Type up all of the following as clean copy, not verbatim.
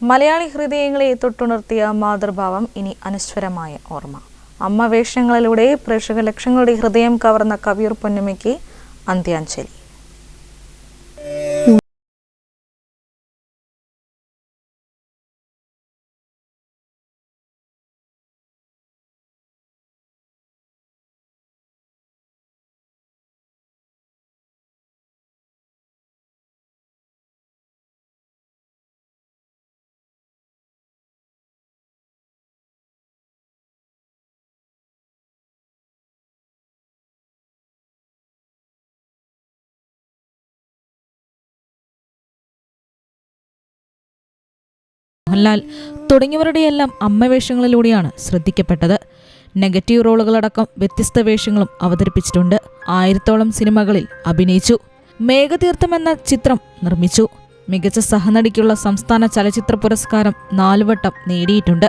മലയാളി ഹൃദയങ്ങളെ തൊട്ടുണർത്തിയ മാതൃഭാവം ഇനി അനശ്വരമായ ഓർമ്മ. അമ്മ വേഷങ്ങളിലൂടെ പ്രേക്ഷക ലക്ഷങ്ങളുടെ ഹൃദയം കവർന്ന കവിയൂർ പൊന്നമ്മയ്ക്ക് അന്ത്യാഞ്ജലി. മോഹൻലാൽ തുടങ്ങിയവരുടെയെല്ലാം അമ്മവേഷങ്ങളിലൂടെയാണ് ശ്രദ്ധിക്കപ്പെട്ടത്. നെഗറ്റീവ് റോളുകളടക്കം വ്യത്യസ്ത വേഷങ്ങളും അവതരിപ്പിച്ചിട്ടുണ്ട്. 1000-ഓളം സിനിമകളിൽ അഭിനയിച്ചു. മേഘതീർത്ഥം എന്ന ചിത്രം നിർമ്മിച്ചു. മികച്ച സഹനടിക്കുള്ള സംസ്ഥാന ചലച്ചിത്ര പുരസ്കാരം 4 വട്ടം നേടിയിട്ടുണ്ട്.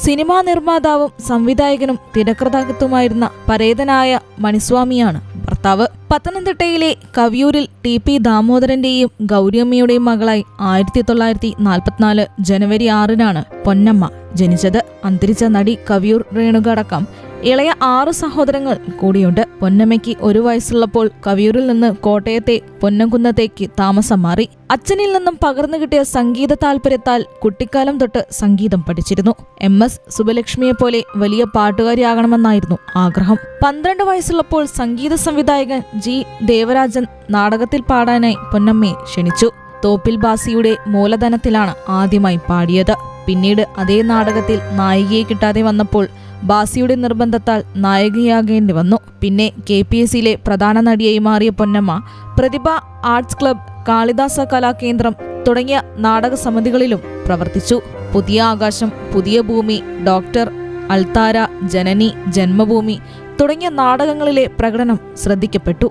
സിനിമാ നിർമ്മാതാവും സംവിധായകനും തിരക്കഥാകൃത്തുമായിരുന്ന പരേതനായ മണിസ്വാമിയാണ് ഭർത്താവ്. പത്തനംതിട്ടയിലെ കവിയൂരിൽ ടി.പി. ദാമോദരന്റെയും ഗൗരിയമ്മയുടെയും മകളായി 1944 ജനുവരി 6-നാണ് പൊന്നമ്മ ജനിച്ചത്. അന്തരിച്ച നടി കവിയൂർ രേണുക അടക്കം ഇളയ 6 സഹോദരങ്ങൾ കൂടിയുണ്ട്. പൊന്നമ്മയ്ക്ക് 1 വയസ്സുള്ളപ്പോൾ കവിയൂരിൽ നിന്ന് കോട്ടയത്തെ പൊന്നംകുന്നത്തേക്ക് താമസം മാറി. അച്ഛനിൽ നിന്നും പകർന്നു കിട്ടിയ സംഗീത താല്പര്യത്താൽ കുട്ടിക്കാലം തൊട്ട് സംഗീതം പഠിച്ചിരുന്നു. MS സുബലക്ഷ്മിയെപ്പോലെ വലിയ പാട്ടുകാരിയാകണമെന്നായിരുന്നു ആഗ്രഹം. 12 വയസ്സുള്ളപ്പോൾ സംഗീത സംവിധായകൻ G. ദേവരാജൻ നാടകത്തിൽ പാടാനായി പൊന്നമ്മയെ ക്ഷണിച്ചു. തോപ്പിൽ ബാസിയുടെ മൂലധനത്തിലാണ് ആദ്യമായി പാടിയത്. പിന്നീട് അതേ നാടകത്തിൽ നായികയെ കിട്ടാതെ വന്നപ്പോൾ ബാസിയുടെ നിർബന്ധത്താൽ നായികയാകേണ്ടി വന്നു. പിന്നെ KPSCയിലെ പ്രധാന നടിയായി മാറിയ പൊന്നമ്മ പ്രതിഭ ആർട്സ് ക്ലബ്, കാളിദാസ കലാകേന്ദ്രം തുടങ്ങിയ നാടക സമിതികളിലും പ്രവർത്തിച്ചു. പുതിയ ആകാശം, പുതിയ ഭൂമി, ഡോക്ടർ, അൾത്താര, ജനനി, ജന്മഭൂമി തുടങ്ങിയ നാടകങ്ങളിലെ പ്രകടനം ശ്രദ്ധിക്കപ്പെട്ടു.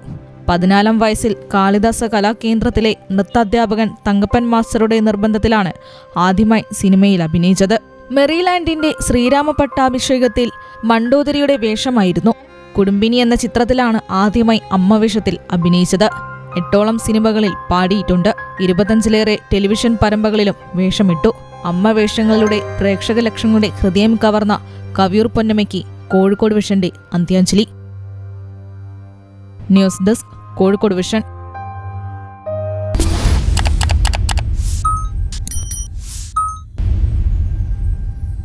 14-ാം വയസ്സിൽ കാളിദാസ കലാകേന്ദ്രത്തിലെ നൃത്താധ്യാപകൻ തങ്കപ്പൻ മാസ്റ്ററുടെ നിർബന്ധത്തിലാണ് ആദ്യമായി സിനിമയിൽ അഭിനയിച്ചത്. മെറിലാൻഡിന്റെ ശ്രീരാമ പട്ടാഭിഷേകത്തിൽ മണ്ടോദരിയുടെ വേഷമായിരുന്നു. കുടുംബിനി എന്ന ചിത്രത്തിലാണ് ആദ്യമായി അമ്മവേഷത്തിൽ അഭിനയിച്ചത്. 8ഓളം സിനിമകളിൽ പാടിയിട്ടുണ്ട്. 25-ലേറെ ടെലിവിഷൻ പരമ്പരകളിലും വേഷമിട്ടു. അമ്മവേഷങ്ങളിലൂടെ പ്രേക്ഷക ലക്ഷങ്ങളുടെ ഹൃദയം കവർന്ന കവിയൂർ പൊന്നമ്മയ്ക്ക് കോഴിക്കോട് വിഷന്റെ അന്ത്യാഞ്ജലി. News desk, Kozhikode vision.